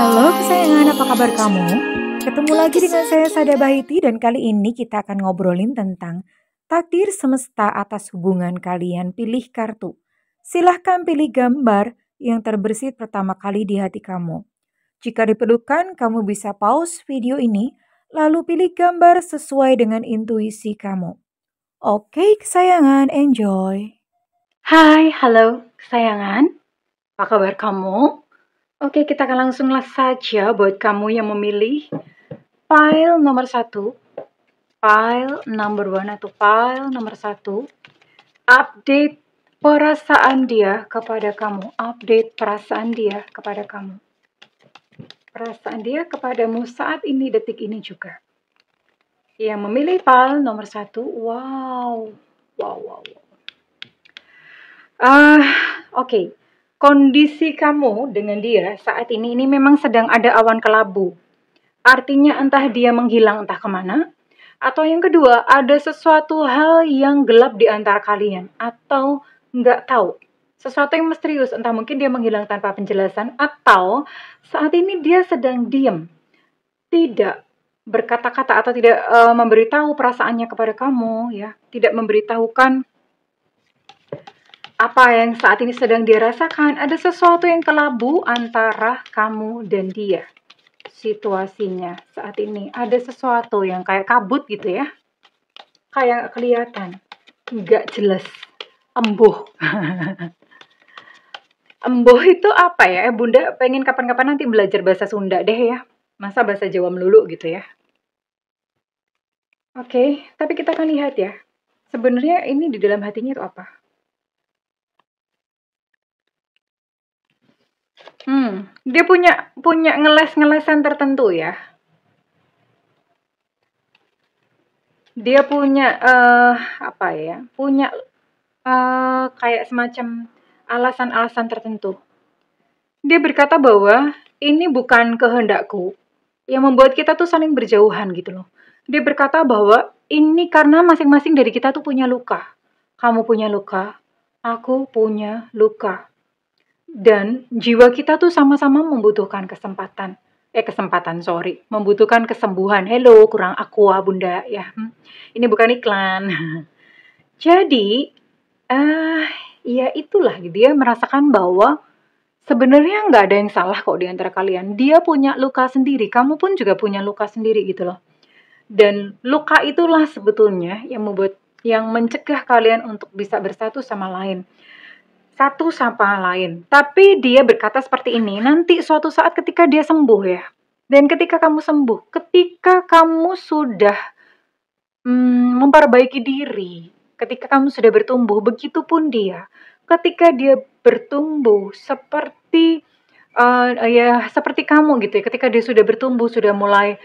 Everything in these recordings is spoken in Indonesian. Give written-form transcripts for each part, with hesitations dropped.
Halo kesayangan, apa kabar kamu? Ketemu lagi dengan saya Sada Bahiti dan kali ini kita akan ngobrolin tentang takdir semesta atas hubungan kalian. Pilih kartu. Silahkan pilih gambar yang terbersit pertama kali di hati kamu. Jika diperlukan, kamu bisa pause video ini lalu pilih gambar sesuai dengan intuisi kamu. Oke kesayangan, enjoy. Hai, halo kesayangan. Apa kabar kamu? Oke, kita akan langsung saja buat kamu yang memilih file nomor 1, file number 1 atau file nomor 1. Update perasaan dia kepada kamu. Update perasaan dia kepada kamu. Perasaan dia kepadamu saat ini, detik ini juga. Yang memilih file nomor 1, wow. Oke. Kondisi kamu dengan dia saat ini memang sedang ada awan kelabu. Artinya entah dia menghilang entah kemana. Atau yang kedua, ada sesuatu hal yang gelap di antara kalian. Atau nggak tahu. Sesuatu yang misterius. Entah mungkin dia menghilang tanpa penjelasan. Atau saat ini dia sedang diam. Tidak berkata-kata atau tidak memberitahu perasaannya kepada kamu. Ya, tidak memberitahukan apa yang saat ini sedang dia rasakan. Ada sesuatu yang kelabu antara kamu dan dia. Situasinya saat ini ada sesuatu yang kayak kabut gitu ya. Kayak kelihatan. Nggak jelas. Embuh. Embuh itu apa ya? Bunda pengen kapan-kapan nanti belajar bahasa Sunda deh ya. Masa bahasa Jawa melulu gitu ya. Oke, tapi kita akan lihat ya. Sebenarnya ini di dalam hatinya itu apa? Dia punya ngeles-ngelesan tertentu ya. Dia punya punya kayak semacam alasan-alasan tertentu. Dia berkata bahwa ini bukan kehendakku yang membuat kita tuh saling berjauhan gitu loh. Dia berkata bahwa ini karena masing-masing dari kita tuh punya luka. Kamu punya luka, aku punya luka. Dan jiwa kita tuh sama-sama membutuhkan membutuhkan kesembuhan. Hello, kurang aqua bunda ya. Ini bukan iklan. Jadi, ya itulah dia merasakan bahwa sebenarnya nggak ada yang salah kok di antara kalian. Dia punya luka sendiri, kamu pun juga punya luka sendiri gitu loh. Dan luka itulah sebetulnya yang mencegah kalian untuk bisa bersatu sama lain. Satu sama lain. Tapi dia berkata seperti ini, nanti suatu saat ketika dia sembuh ya. Dan ketika kamu sembuh, ketika kamu sudah memperbaiki diri, ketika kamu sudah bertumbuh, begitupun dia. Ketika dia bertumbuh seperti seperti kamu gitu ya. Ketika dia sudah bertumbuh, sudah mulai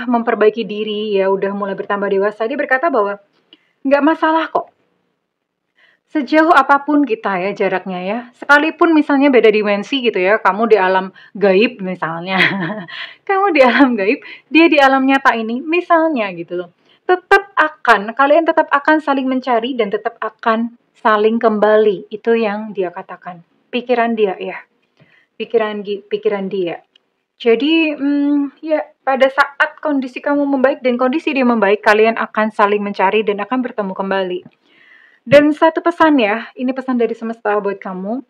memperbaiki diri ya, udah mulai bertambah dewasa, dia berkata bahwa nggak masalah kok. Sejauh apapun kita ya jaraknya ya, sekalipun misalnya beda dimensi gitu ya, kamu di alam gaib misalnya, kamu di alam gaib, dia di alam nyata ini misalnya gitu loh, kalian tetap akan saling mencari dan tetap akan saling kembali, itu yang dia katakan, pikiran dia ya, pikiran dia. Jadi ya pada saat kondisi kamu membaik dan kondisi dia membaik, kalian akan saling mencari dan akan bertemu kembali. Dan satu pesan ya, ini pesan dari semesta buat kamu.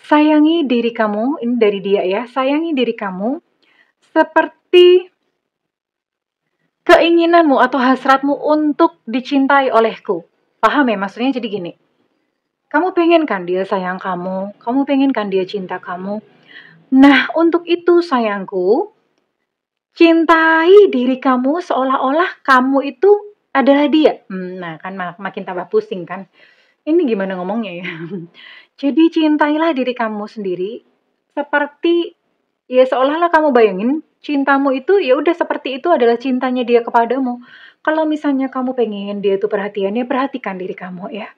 Sayangi diri kamu, ini dari dia ya. Sayangi diri kamu seperti keinginanmu atau hasratmu untuk dicintai olehku. Paham ya? Maksudnya jadi gini. Kamu pengen kan dia sayang kamu? Kamu pengen kan dia cinta kamu? Nah, untuk itu sayangku, cintai diri kamu seolah-olah kamu itu adalah dia. Nah, kan makin tambah pusing kan. Ini gimana ngomongnya ya? Jadi cintailah diri kamu sendiri seperti ya seolah-olah kamu bayangin cintamu itu ya udah seperti itu adalah cintanya dia kepadamu. Kalau misalnya kamu pengen dia itu perhatian, ya perhatikan diri kamu ya.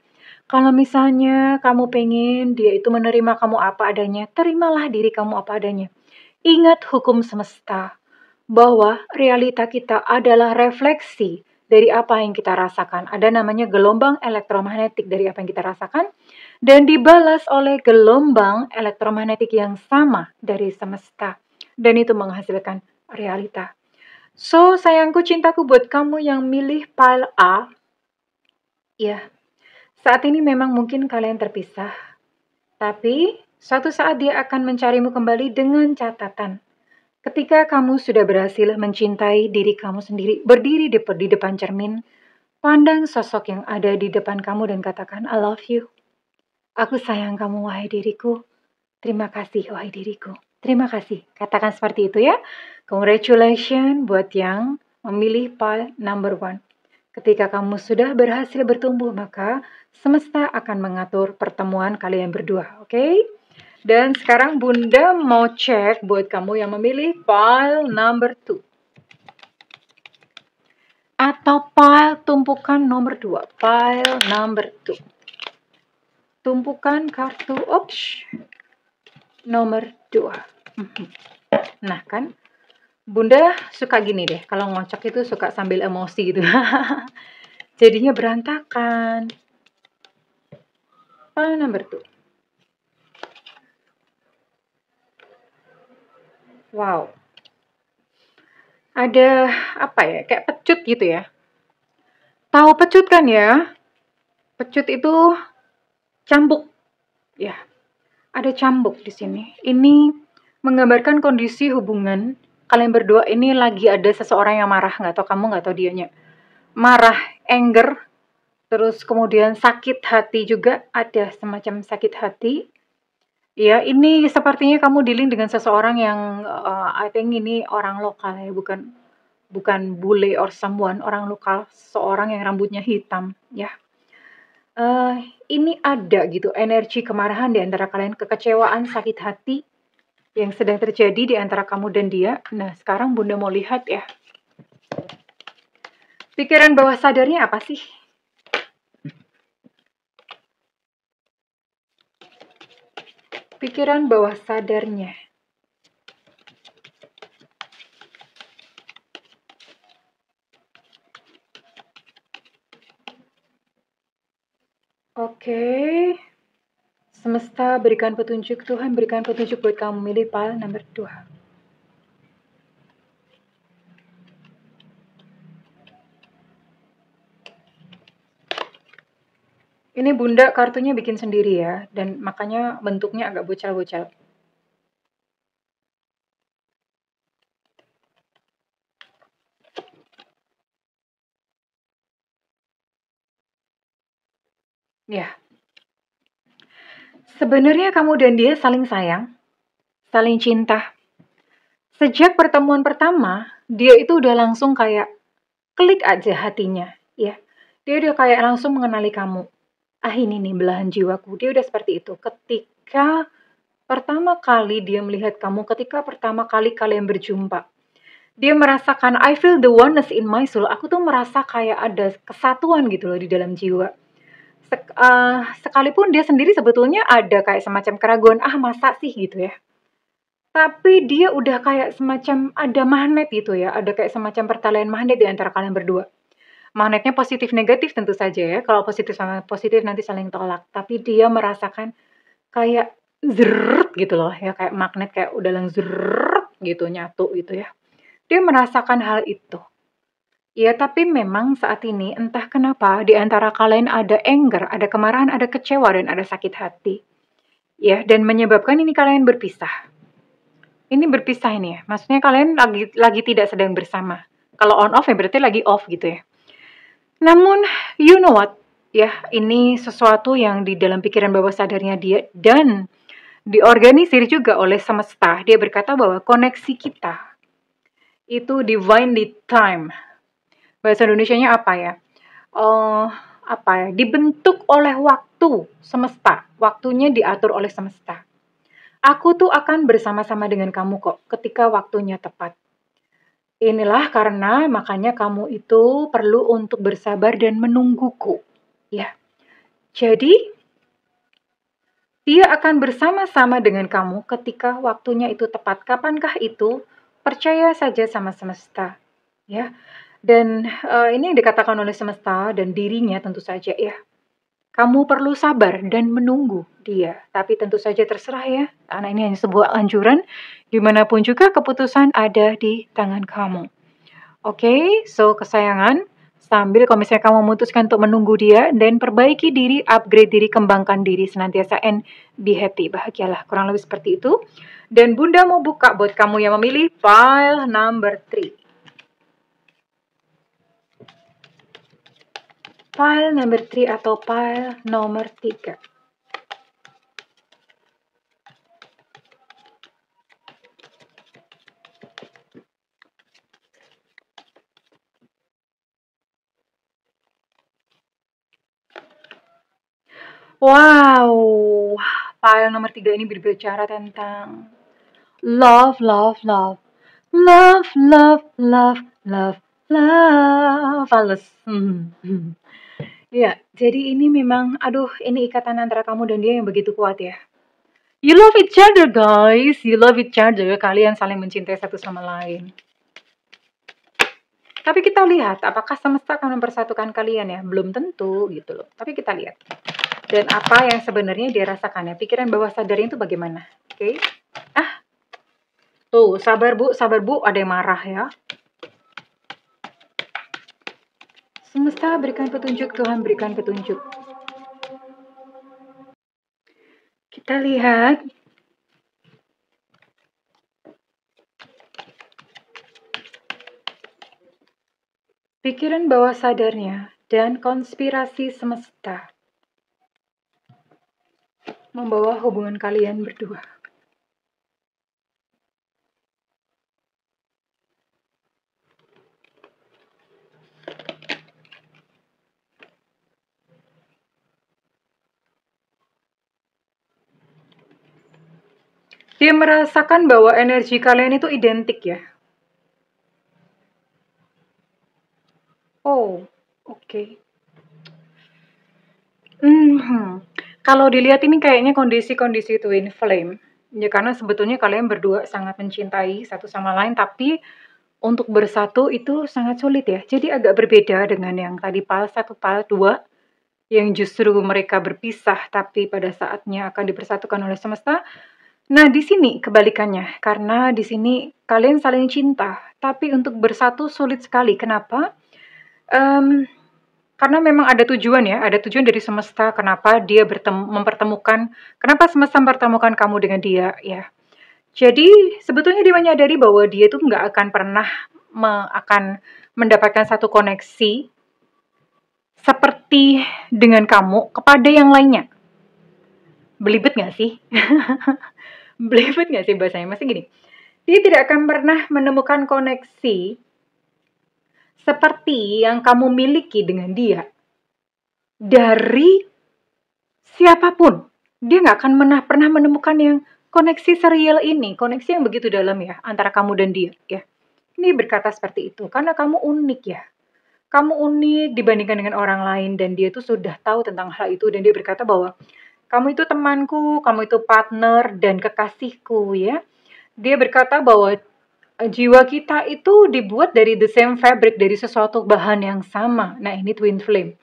Kalau misalnya kamu pengen dia itu menerima kamu apa adanya, terimalah diri kamu apa adanya. Ingat hukum semesta bahwa realita kita adalah refleksi dari apa yang kita rasakan. Ada namanya gelombang elektromagnetik dari apa yang kita rasakan. dan dibalas oleh gelombang elektromagnetik yang sama dari semesta. Dan itu menghasilkan realita. So, sayangku, cintaku, buat kamu yang milih pile A, ya, saat ini memang mungkin kalian terpisah. Tapi, suatu saat dia akan mencarimu kembali dengan catatan. Ketika kamu sudah berhasil mencintai diri kamu sendiri, berdiri di depan cermin, pandang sosok yang ada di depan kamu dan katakan, I love you. Aku sayang kamu, wahai diriku. Terima kasih, wahai diriku. Terima kasih. Katakan seperti itu ya. Congratulations buat yang memilih pile number 1. Ketika kamu sudah berhasil bertumbuh, maka semesta akan mengatur pertemuan kalian berdua. Oke? Dan sekarang Bunda mau cek buat kamu yang memilih pile number 2. Atau pile tumpukan nomor 2. Pile number 2. Tumpukan kartu nomor 2. Nah kan, Bunda suka gini deh, kalau ngocok itu suka sambil emosi gitu. Jadinya berantakan. Pile number 2. Wow. Ada apa ya, kayak pecut gitu ya. Tahu pecut kan ya? Pecut itu cambuk. Ya, ada cambuk di sini. Ini menggambarkan kondisi hubungan kalian berdua ini lagi ada seseorang yang marah, nggak tahu kamu, nggak tahu dianya. Marah, anger, terus kemudian sakit hati juga, ada semacam sakit hati. Ya, ini sepertinya kamu dealing dengan seseorang yang I think ini orang lokal ya, bukan bule or someone, orang lokal, seorang yang rambutnya hitam ya. Ini ada gitu energi kemarahan di antara kalian, kekecewaan, sakit hati yang sedang terjadi di antara kamu dan dia. Nah, sekarang Bunda mau lihat ya. Pikiran bawah sadarnya apa sih? Pikiran bawah sadarnya. Oke. Semesta berikan petunjuk, Tuhan berikan petunjuk buat kamu milih pile nomor 2. Ini Bunda kartunya bikin sendiri ya, dan makanya bentuknya agak bocal-bocal. Ya. Sebenarnya kamu dan dia saling sayang, saling cinta. Sejak pertemuan pertama, dia itu udah langsung kayak klik aja hatinya, ya. Dia udah kayak langsung mengenali kamu. Ah, ini nih belahan jiwaku. Dia udah seperti itu. Ketika pertama kali dia melihat kamu, ketika pertama kali kalian berjumpa, dia merasakan I feel the oneness in my soul. Aku tuh merasa kayak ada kesatuan gitu loh di dalam jiwa. Sekalipun dia sendiri sebetulnya ada kayak semacam keraguan, ah masa sih gitu ya. Tapi dia udah kayak semacam ada magnet gitu ya, ada kayak semacam pertalian magnet di antara kalian berdua. Magnetnya positif negatif tentu saja ya, kalau positif sama positif nanti saling tolak. Tapi dia merasakan kayak zrrrt gitu loh ya, kayak magnet kayak udah lang zrrrt gitu, nyatu gitu ya. Dia merasakan hal itu. Ya, tapi memang saat ini entah kenapa di antara kalian ada anger, ada kemarahan, ada kecewa, dan ada sakit hati. Ya, dan menyebabkan ini kalian berpisah. Ini berpisah ini ya, maksudnya kalian lagi tidak sedang bersama. Kalau on off ya berarti lagi off gitu ya. Namun, you know what? Ya, ini sesuatu yang di dalam pikiran bawah sadarnya dia dan diorganisir juga oleh semesta. Dia berkata bahwa koneksi kita itu divinely time. Bahasa Indonesianya apa ya? Dibentuk oleh waktu semesta. Waktunya diatur oleh semesta. Aku tuh akan bersama-sama dengan kamu kok ketika waktunya tepat. Inilah karena makanya kamu itu perlu untuk bersabar dan menungguku. Ya. Jadi, dia akan bersama-sama dengan kamu ketika waktunya itu tepat. Kapankah itu? Percaya saja sama semesta. Ya. Dan ini yang dikatakan oleh semesta dan dirinya tentu saja ya. Kamu perlu sabar dan menunggu dia. Tapi tentu saja terserah ya, karena ini hanya sebuah anjuran. Gimana pun juga keputusan ada di tangan kamu. Oke, so kesayangan, sambil kalau misalnya kamu memutuskan untuk menunggu dia, dan perbaiki diri, upgrade diri, kembangkan diri senantiasa, and be happy, bahagialah. Kurang lebih seperti itu. Dan Bunda mau buka buat kamu yang memilih file number 3. File number 3 atau file nomor 3. Wow, file nomor 3 ini berbicara tentang love, love, love. Love, love, love, love, love. Fales. Ya, jadi ini memang, aduh, ini ikatan antara kamu dan dia yang begitu kuat ya. You love each other, guys. You love each other. Kalian saling mencintai satu sama lain. Tapi kita lihat, apakah semesta akan mempersatukan kalian ya? Belum tentu gitu loh. Tapi kita lihat. Dan apa yang sebenarnya dia rasakan ya? Pikiran bawah sadarnya itu bagaimana? Oke. Tuh, sabar Bu, ada yang marah ya. Semesta berikan petunjuk, Tuhan berikan petunjuk. Kita lihat. Pikiran bawah sadarnya dan konspirasi semesta membawa hubungan kalian berdua. Dia merasakan bahwa energi kalian itu identik ya. Oh, oke. Kalau dilihat ini kayaknya kondisi-kondisi twin flame. Ya karena sebetulnya kalian berdua sangat mencintai satu sama lain, tapi untuk bersatu itu sangat sulit ya. Jadi agak berbeda dengan yang tadi PAL 1, PAL 2, yang justru mereka berpisah tapi pada saatnya akan dipersatukan oleh semesta. Nah, di sini kebalikannya, karena di sini kalian saling cinta, tapi untuk bersatu sulit sekali. Kenapa? Karena memang ada tujuan ya, ada tujuan dari semesta kenapa dia mempertemukan, kenapa semesta mempertemukan kamu dengan dia ya. Jadi sebetulnya dia menyadari bahwa dia itu nggak akan pernah akan mendapatkan satu koneksi seperti dengan kamu kepada yang lainnya. Belibet nggak sih? Belibet nggak sih bahasanya? Masih gini, dia tidak akan pernah menemukan koneksi seperti yang kamu miliki dengan dia dari siapapun. Dia nggak akan pernah menemukan yang koneksi serial ini, koneksi yang begitu dalam ya, antara kamu dan dia ya. Ini berkata seperti itu, karena kamu unik ya. Kamu unik dibandingkan dengan orang lain, dan dia tuh sudah tahu tentang hal itu, dan dia berkata bahwa kamu itu temanku, kamu itu partner dan kekasihku ya. Dia berkata bahwa jiwa kita itu dibuat dari the same fabric, dari sesuatu bahan yang sama. Nah, ini twin flame.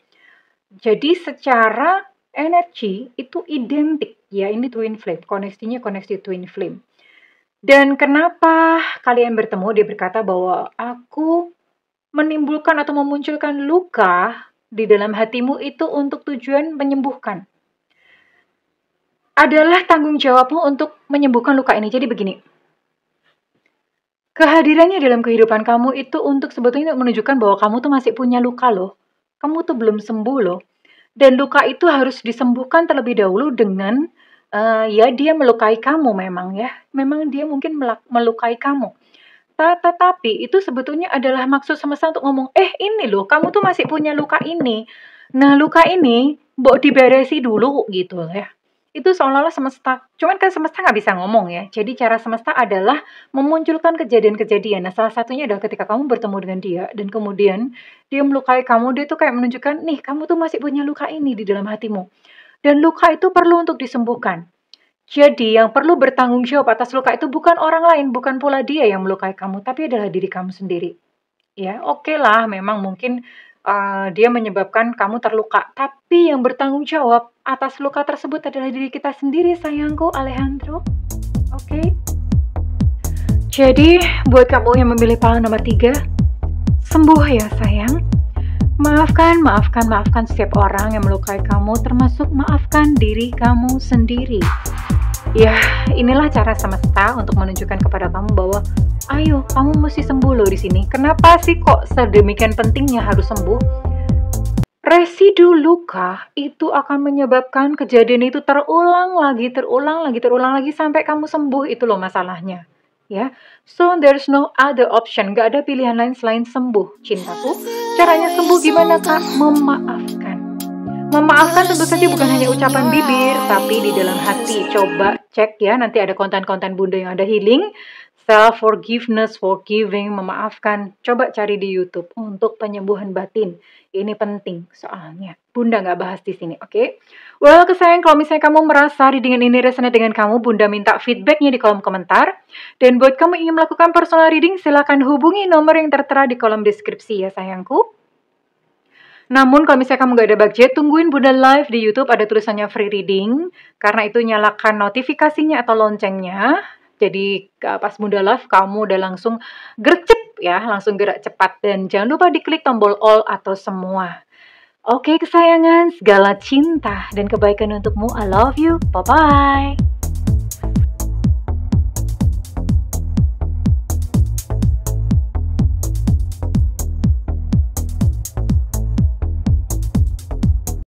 Jadi secara energi itu identik ya, ini twin flame, koneksinya koneksi twin flame. Dan kenapa kalian bertemu? Dia berkata bahwa aku menimbulkan atau memunculkan luka di dalam hatimu itu untuk tujuan menyembuhkan. Adalah tanggung jawabmu untuk menyembuhkan luka ini. Jadi begini, kehadirannya dalam kehidupan kamu itu untuk sebetulnya menunjukkan bahwa kamu tuh masih punya luka loh. Kamu tuh belum sembuh loh. Dan luka itu harus disembuhkan terlebih dahulu dengan, ya dia melukai kamu memang ya. Memang dia mungkin melukai kamu. Tetapi itu sebetulnya adalah maksud semesta untuk ngomong, ini loh kamu tuh masih punya luka ini. Nah luka ini mbok diberesi dulu gitu ya. Itu seolah-olah semesta, cuman kan semesta nggak bisa ngomong ya. Jadi cara semesta adalah memunculkan kejadian-kejadian. Nah salah satunya adalah ketika kamu bertemu dengan dia dan kemudian dia melukai kamu, dia tuh kayak menunjukkan, nih kamu tuh masih punya luka ini di dalam hatimu. Dan luka itu perlu untuk disembuhkan. Jadi yang perlu bertanggung jawab atas luka itu bukan orang lain, bukan pula dia yang melukai kamu, tapi adalah diri kamu sendiri. Ya, oke lah, memang mungkin dia menyebabkan kamu terluka. Tapi yang bertanggung jawab atas luka tersebut adalah diri kita sendiri, sayangku Alejandro. Oke? Jadi, buat kamu yang memilih pahala nomor 3, sembuh ya sayang. Maafkan setiap orang yang melukai kamu, termasuk maafkan diri kamu sendiri. Ya, inilah cara semesta untuk menunjukkan kepada kamu bahwa ayo, kamu mesti sembuh loh di sini. Kenapa sih kok sedemikian pentingnya harus sembuh? Residu luka itu akan menyebabkan kejadian itu terulang lagi sampai kamu sembuh, itu loh masalahnya. Ya, so there's no other option, gak ada pilihan lain selain sembuh, cintaku. Caranya sembuh gimana, Kak? Memaafkan. Memaafkan tentu saja bukan hanya ucapan bibir, tapi di dalam hati. Coba cek ya, nanti ada konten-konten Bunda yang ada healing, self-forgiveness, forgiving, memaafkan. Coba cari di YouTube untuk penyembuhan batin. Ini penting soalnya. Bunda nggak bahas di sini, oke? Well, kesayang, kalau misalnya kamu merasa readingan ini resonate dengan kamu, Bunda minta feedbacknya di kolom komentar. Dan buat kamu ingin melakukan personal reading, silakan hubungi nomor yang tertera di kolom deskripsi ya sayangku. Namun kalau misalnya kamu gak ada budget, tungguin Bunda live di YouTube, ada tulisannya free reading. Karena itu nyalakan notifikasinya atau loncengnya. Jadi pas Bunda live kamu udah langsung gercep ya, langsung gerak cepat. Dan jangan lupa diklik tombol all atau semua. Oke kesayangan, segala cinta dan kebaikan untukmu. I love you. Bye-bye.